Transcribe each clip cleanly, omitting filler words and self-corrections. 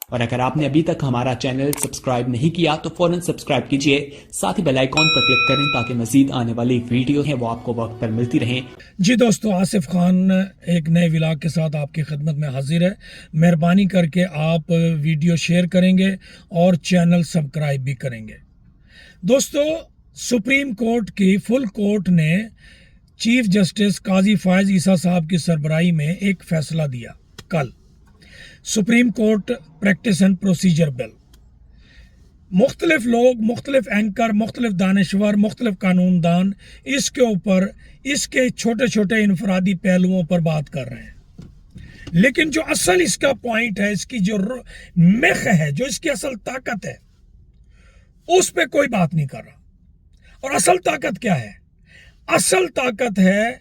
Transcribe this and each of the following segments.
और अगर आपने अभी तक हमारा चैनल सब्सक्राइब नहीं किया तो फौरन सब्सक्राइब कीजिए, साथ ही बेल आइकॉन पर क्लिक करें ताकि मजीद आने वाली वीडियो है वो आपको वक्त पर मिलती रहें। जी दोस्तों, आसिफ खान एक नए व्लॉग के साथ आपकी खिदमत में हाजिर है। मेहरबानी करके आप वीडियो शेयर करेंगे और चैनल सब्सक्राइब भी करेंगे। दोस्तों, सुप्रीम कोर्ट की फुल कोर्ट ने चीफ जस्टिस काजी फायज ईसा साहब की सरबराही में एक फैसला दिया। कल supreme court practice and procedure bill, मुख्तलिफ लोग, मुख्तलिफ एंकर, मुख्तलिफ दानश्वर, मुख्तलिफ कानूनदान इसके ऊपर, इसके छोटे छोटे इनफरादी पहलुओं पर बात कर रहे हैं। लेकिन जो असल इसका पॉइंट है, इसकी जो मेख है, जो इसकी असल ताकत है, उस पे कोई बात नहीं कर रहा। और असल ताकत क्या है? असल ताकत है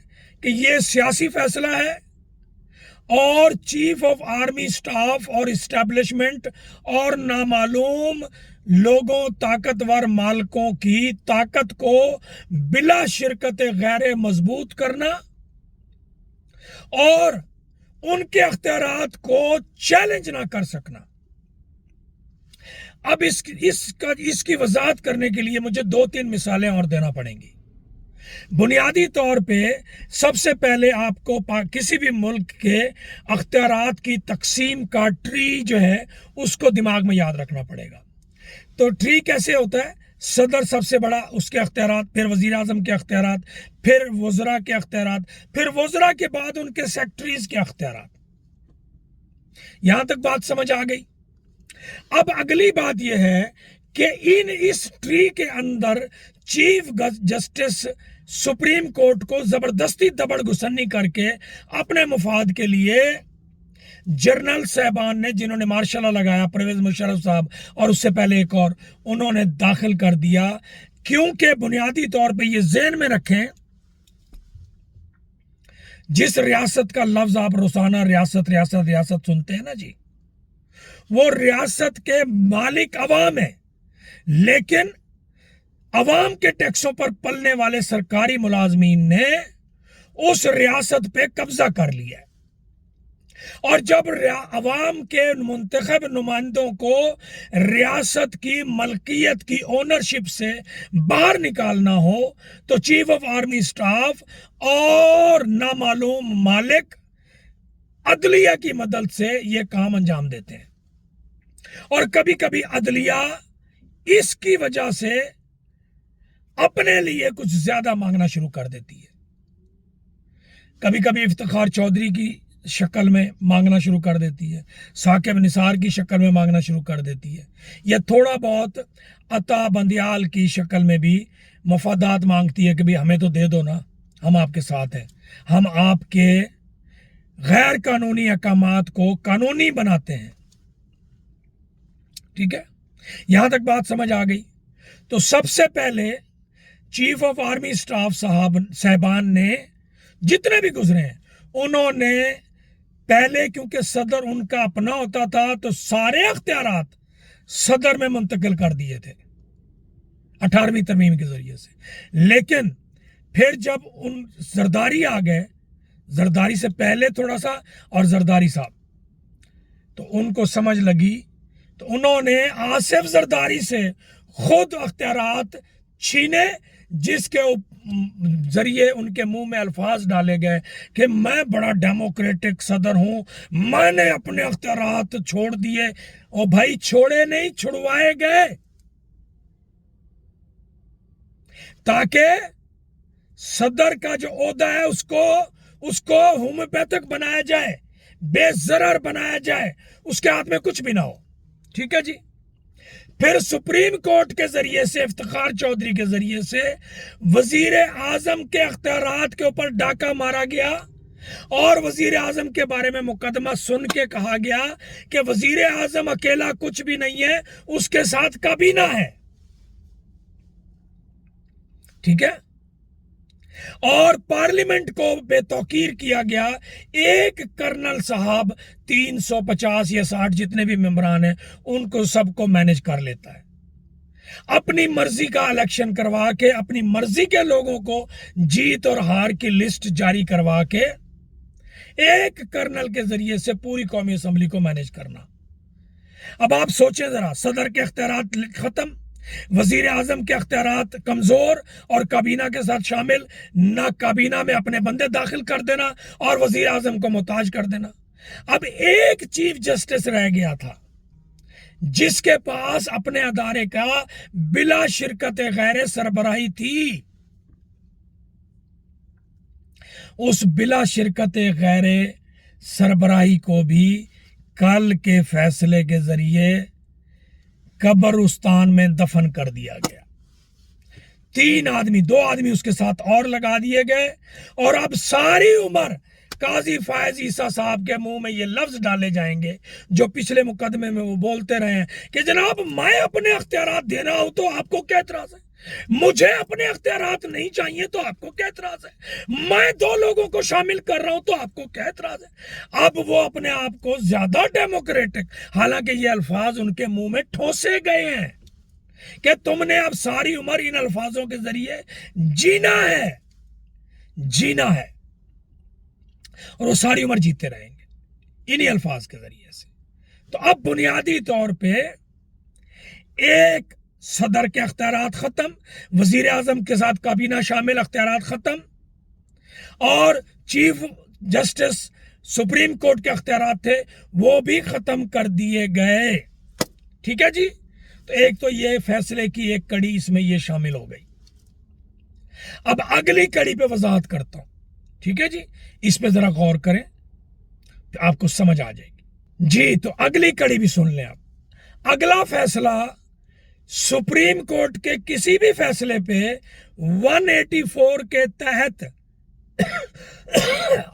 कि ये सियासी फैसला है और चीफ ऑफ आर्मी स्टाफ और इस्टेब्लिशमेंट और नामालूम लोगों, ताकतवर मालिकों की ताकत को बिला शिरकत गैर मजबूत करना और उनके अख्तियारात को चैलेंज ना कर सकना। अब इसकी वजाहत करने के लिए मुझे 2-3 मिसालें और देना पड़ेंगी। बुनियादी तौर पे सबसे पहले आपको किसी भी मुल्क के अख्तियारात की तकसीम का ट्री जो है उसको दिमाग में याद रखना पड़ेगा। तो ट्री कैसे होता है? सदर सबसे बड़ा, उसके अख्तियारात, फिर वजीर आजम के अख्तियारात, फिर वज़रा के अख्तियारात, फिर वज़रा के बाद उनके सेक्रेटरीज के अख्तियारात। यहां तक बात समझ आ गई। अब अगली बात यह है कि इस ट्री के अंदर चीफ जस्टिस सुप्रीम कोर्ट को जबरदस्ती दबड़ घुसन्नी करके अपने मुफाद के लिए जर्नल साहबान ने, जिन्होंने मार्शल लगाया, परवेज मुशर्रफ साहब और उससे पहले एक और, उन्होंने दाखिल कर दिया। क्योंकि बुनियादी तौर पे ये ज़हन में रखें, जिस रियासत का लफ्ज आप रोजाना रियासत रियासत रियासत सुनते हैं ना जी, वो रियासत के मालिक अवाम है, लेकिन अवाम के टैक्सों पर पलने वाले सरकारी मुलाजमीन ने उस रियासत पे कब्जा कर लिया है। और जब अवाम के मुंतखब नुमाइंदों को रियासत की मलकियत की ओनरशिप से बाहर निकालना हो तो चीफ ऑफ आर्मी स्टाफ और नामालूम मालिक अदलिया की मदद से यह काम अंजाम देते हैं। और कभी कभी अदलिया इसकी वजह से अपने लिए कुछ ज्यादा मांगना शुरू कर देती है। कभी कभी इफ्तिखार चौधरी की शक्ल में मांगना शुरू कर देती है, साकिब निसार की शक्ल में मांगना शुरू कर देती है, या थोड़ा बहुत अता बंदियाल की शक्ल में भी मफादात मांगती है कि भाई हमें तो दे दो ना, हम आपके साथ हैं, हम आपके गैर कानूनी अहकामात को कानूनी बनाते हैं। ठीक है, यहां तक बात समझ आ गई। तो सबसे पहले चीफ ऑफ आर्मी स्टाफ साहबान ने जितने भी गुजरे हैं, उन्होंने पहले, क्योंकि सदर उनका अपना होता था, तो सारे अख्तियारात सदर में मुंतकिल कर दिए थे 18वीं तरमीम के जरिए से। लेकिन फिर जब उन जरदारी आ गए, जरदारी से पहले थोड़ा सा, और जरदारी साहब, तो उनको समझ लगी, तो उन्होंने आसिफ जरदारी से खुद अख्तियारात छीने, जिसके जरिए उनके मुंह में अल्फाज डाले गए कि मैं बड़ा डेमोक्रेटिक सदर हूं, मैंने अपने अख्तियारात छोड़ दिए। ओ भाई, छोड़े नहीं, छुड़वाए गए, ताकि सदर का जो ओहदा है उसको होम्योपैथिक बनाया जाए, बेजरर बनाया जाए, उसके हाथ में कुछ भी ना हो। ठीक है जी। फिर सुप्रीम कोर्ट के जरिए से, इफ्तिखार चौधरी के जरिए से वजीर आजम के अख्तियारात के ऊपर डाका मारा गया और वजीर आजम के बारे में मुकदमा सुन के कहा गया कि वजीर आजम अकेला कुछ भी नहीं है, उसके साथ काबीना है। ठीक है। और पार्लियामेंट को बेतौकीर किया गया। एक कर्नल साहब 350 या 60 जितने भी मेंबरान हैं उनको सबको मैनेज कर लेता है, अपनी मर्जी का इलेक्शन करवा के, अपनी मर्जी के लोगों को जीत और हार की लिस्ट जारी करवा के एक कर्नल के जरिए से पूरी कौमी असेंबली को मैनेज करना। اب آپ سوچیں ذرا، صدر کے اختیارات ختم، وزیر اعظم کے اختیارات کمزور اور کابینہ کے ساتھ شامل، نہ کابینہ میں اپنے بندے داخل کر دینا اور وزیر اعظم کو محتاج کر دینا۔ اب ایک چیف جسٹس رہ گیا تھا جس کے پاس اپنے ادارے کا بلا شرکت غیر سربراہی تھی۔ اس بلا شرکت غیر سربراہی کو بھی کل کے فیصلے کے ذریعے قبرستان میں دفن کر دیا گیا۔ 2 آدمی اس کے ساتھ اور لگا دیے گئے، اور اب ساری عمر قاضی فائز عیسیٰ صاحب کے منہ میں یہ لفظ ڈالے جائیں گے جو پچھلے مقدمے میں وہ بولتے رہے ہیں کہ جناب میں اپنے اختیارات دینا ہوں تو آپ کو کیا اعتراض ہے، مجھے اپنے اختیارات نہیں چاہیے تو آپ کو کیا اعتراض ہے، میں 2 لوگوں کو شامل کر رہا ہوں تو آپ کو کیا اعتراض ہے۔ اب وہ اپنے آپ کو زیادہ ڈیموکریٹک، حالانکہ یہ الفاظ ان کے منہ میں ٹھونسے گئے ہیں کہ تم نے اب ساری عمر ان الفاظوں کے ذریعے جینا ہے اور وہ ساری عمر جیتے رہیں گے انہی الفاظ کے ذریعے سے۔ تو اب بنیادی طور پہ ایک صدر کے اختیارات ختم، وزیر اعظم کے ساتھ کابینہ شامل اختیارات ختم، اور چیف جسٹس سپریم کورٹ کے اختیارات تھے وہ بھی ختم کر دیے گئے۔ ٹھیک ہے جی، تو ایک تو یہ فیصلے کی ایک کڑی اس میں یہ شامل ہو گئی۔ اب اگلی کڑی پہ وضاحت کرتا ہوں، ٹھیک ہے جی، اس پہ ذرا غور کریں تو آپ کو سمجھ آ جائے گی جی۔ تو اگلی کڑی بھی سن لیں آپ۔ اگلا فیصلہ سپریم کورٹ کے کسی بھی فیصلے پہ 184 کے تحت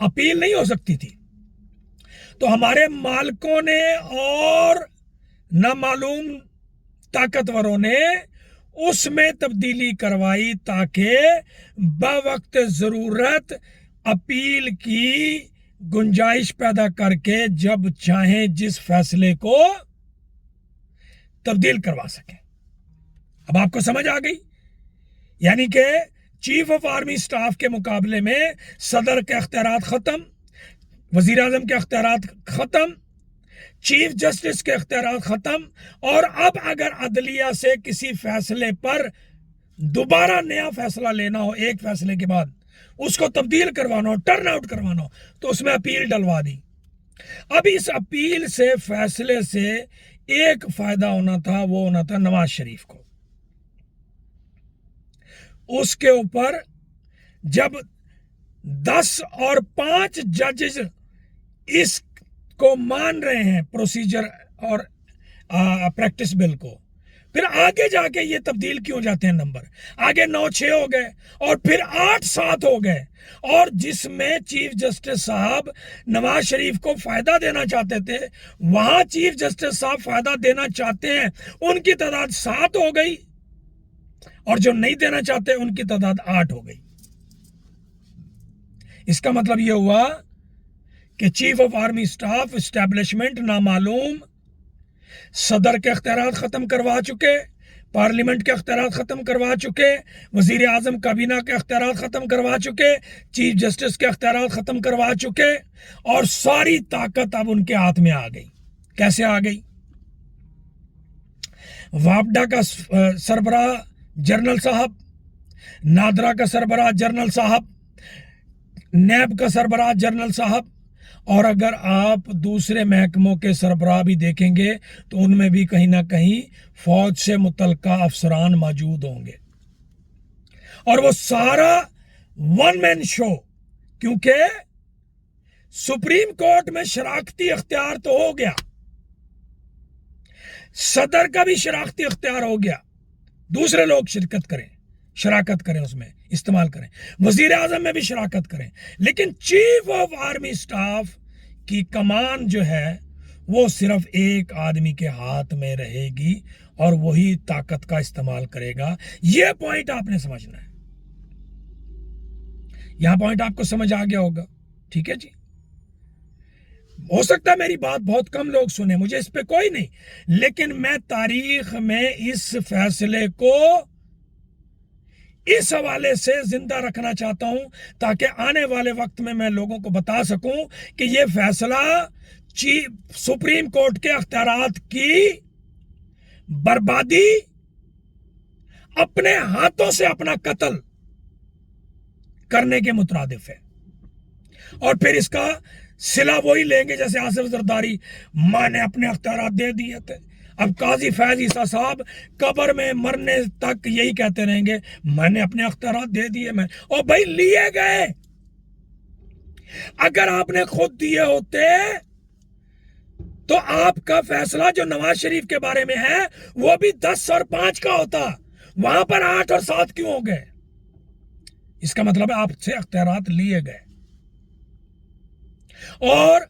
اپیل نہیں ہو سکتی تھی، تو ہمارے مالکوں نے اور نامعلوم طاقتوروں نے اس میں تبدیلی کروائی تاکہ بوقت ضرورت اپیل کی گنجائش پیدا کر کے جب چاہیں جس فیصلے کو تبدیل کروا سکیں۔ اب آپ کو سمجھ آ گئی؟ یعنی کہ چیف آف آرمی سٹاف کے مقابلے میں صدر کے اختیارات ختم، وزیر اعظم کے اختیارات ختم، چیف جسٹس کے اختیارات ختم، اور اب اگر عدلیہ سے کسی فیصلے پر دوبارہ نیا فیصلہ لینا ہو، ایک فیصلے کے بعد اس کو تبدیل کروانا ہو، ٹرن آؤٹ کروانا ہو، تو اس میں اپیل ڈلوا دی۔ اب اس اپیل سے فیصلے سے ایک فائدہ ہونا تھا، وہ ہونا تھا نواز شریف کو۔ اس کے اوپر جب 10 اور 5 ججز اس کو مان رہے ہیں پروسیجر اور پریکٹس بل کو، پھر آگے جا کے یہ تبدیل کیوں جاتے ہیں نمبر، آگے 9-6 ہو گئے اور پھر 8-7 ہو گئے، اور جس میں چیف جسٹس صاحب نواز شریف کو فائدہ دینا چاہتے تھے وہاں چیف جسٹس صاحب فائدہ دینا چاہتے ہیں ان کی تعداد 7 ہو گئی، اور جو نہیں دینا چاہتے ان کی تعداد 8 ہو گئی۔ اس کا مطلب یہ ہوا کہ chief of army staff establishment نامعلوم، صدر کے اختیارات ختم کروا چکے، پارلیمنٹ کے اختیارات ختم کروا چکے، وزیر اعظم کابینہ کے اختیارات ختم کروا چکے، چیف جسٹس کے اختیارات ختم کروا چکے، اور ساری طاقت اب ان کے ہاتھ میں آ گئی۔ کیسے آ گئی؟ واپڈا کا سربراہ جنرل صاحب، نادرا کا سربراہ جنرل صاحب، نیب کا سربراہ جنرل صاحب، اور اگر آپ دوسرے محکموں کے سربراہ بھی دیکھیں گے تو ان میں بھی کہیں نہ کہیں فوج سے متعلقہ افسران موجود ہوں گے، اور وہ سارا ون مین شو، کیونکہ سپریم کورٹ میں شراکتی اختیار تو ہو گیا، صدر کا بھی شراکتی اختیار ہو گیا، دوسرے لوگ شراکت کریں اس میں استعمال کریں، وزیر اعظم میں بھی شراکت کریں، لیکن چیف آف آرمی سٹاف کی کمان جو ہے وہ صرف ایک آدمی کے ہاتھ میں رہے گی اور وہی طاقت کا استعمال کرے گا۔ یہ پوائنٹ آپ نے سمجھنا ہے، یہاں پوائنٹ آپ کو سمجھ آ گیا ہوگا، ٹھیک ہے جی۔ ہو سکتا ہے میری بات بہت کم لوگ سنیں، مجھے اس پہ کوئی نہیں، لیکن میں تاریخ میں اس فیصلے کو اس حوالے سے زندہ رکھنا چاہتا ہوں تاکہ آنے والے وقت میں لوگوں کو بتا سکوں کہ یہ فیصلہ सुप्रीम कोर्ट के अख्तियारात की बर्बादी, अपने हाथों से अपना कत्ल करने के मुतरादिफ है। और फिर इसका सिला वही लेंगे जैसे आसिफ जरदारी, मैंने अपने अख्तियारात दे दिए थे। अब काजी फैज ईसा साहब कब्र में मरने तक यही कहते रहेंगे, मैंने अपने अख्तियारात दे दिए। मैं और भाई लिए गए, अगर आपने खुद दिए होते तो आपका फैसला जो नवाज शरीफ के बारे में है वो भी 10 और 5 का होता, वहां पर 8 और 7 क्यों हो गए? इसका मतलब है आपसे अख्तियारात लिए गए। और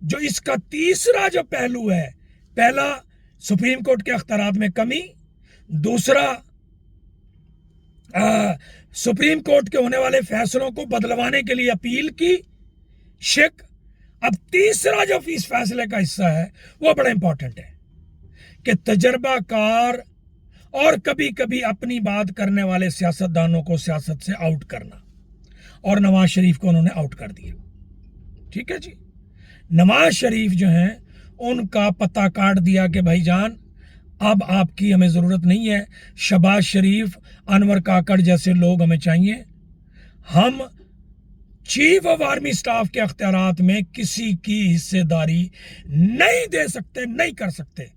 जो इसका तीसरा जो पहलू है, पहला सुप्रीम कोर्ट के अख्तियारात में कमी, दूसरा सुप्रीम कोर्ट के होने वाले फैसलों को बदलवाने के लिए अपील की शिक, अब तीसरा जो इस फैसले का हिस्सा है वो बड़ा इंपॉर्टेंट है कि तजर्बाकार और कभी कभी अपनी बात करने वाले सियासतदानों को सियासत से आउट करना, और नवाज शरीफ को उन्होंने आउट कर दिया। ठीक है जी, नवाज शरीफ जो हैं उनका पता काट दिया कि भाईजान अब आपकी हमें जरूरत नहीं है, शहबाज शरीफ, अनवर काकड़ जैसे लोग हमें चाहिए। हम चीफ ऑफ आर्मी स्टाफ के अख्तियारात में किसी की हिस्सेदारी नहीं दे सकते, नहीं कर सकते।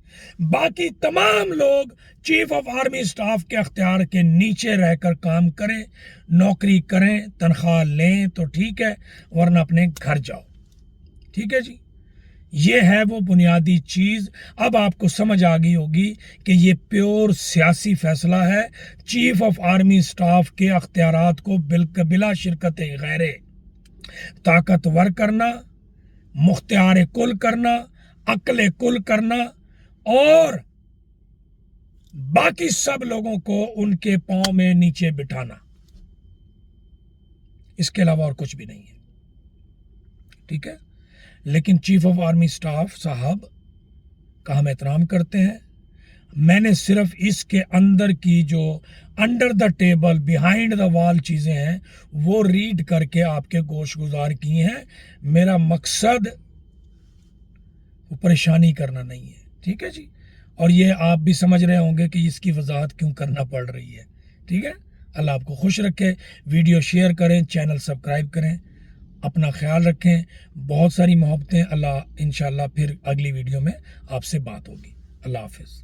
बाकी तमाम लोग चीफ ऑफ आर्मी स्टाफ के अख्तियार के नीचे रहकर काम करें, नौकरी करें, तनख्वाह लें तो ठीक है, वरना अपने घर जाओ। ठीक है जी, ये है वो बुनियादी चीज। अब आपको समझ आ गई होगी कि ये प्योर सियासी फैसला है। चीफ ऑफ आर्मी स्टाफ के अख्तियारात को बिला शिरकत गैरे ताकतवर करना, मुख्तियार कुल करना, अक्ल कुल करना, और बाकी सब लोगों को उनके पांव में नीचे बिठाना, इसके अलावा और कुछ भी नहीं है। ठीक है, लेकिन चीफ ऑफ आर्मी स्टाफ साहब का हम एहतराम करते हैं। मैंने सिर्फ इसके अंदर की जो under the table behind the wall चीजें हैं वो रीड करके आपके गोश गुजार की हैं। मेरा मकसद वो परेशानी करना नहीं है। ठीक है जी, और ये आप भी समझ रहे होंगे कि इसकी वजाहत क्यों करना पड़ रही है। ठीक है, अल्लाह आपको खुश रखे। वीडियो शेयर करें, चैनल सब्सक्राइब करें, अपना ख्याल रखें। बहुत सारी मोहब्बतें। अल्लाह इंशाल्लाह फिर अगली वीडियो में आपसे बात होगी। अल्लाह हाफिज।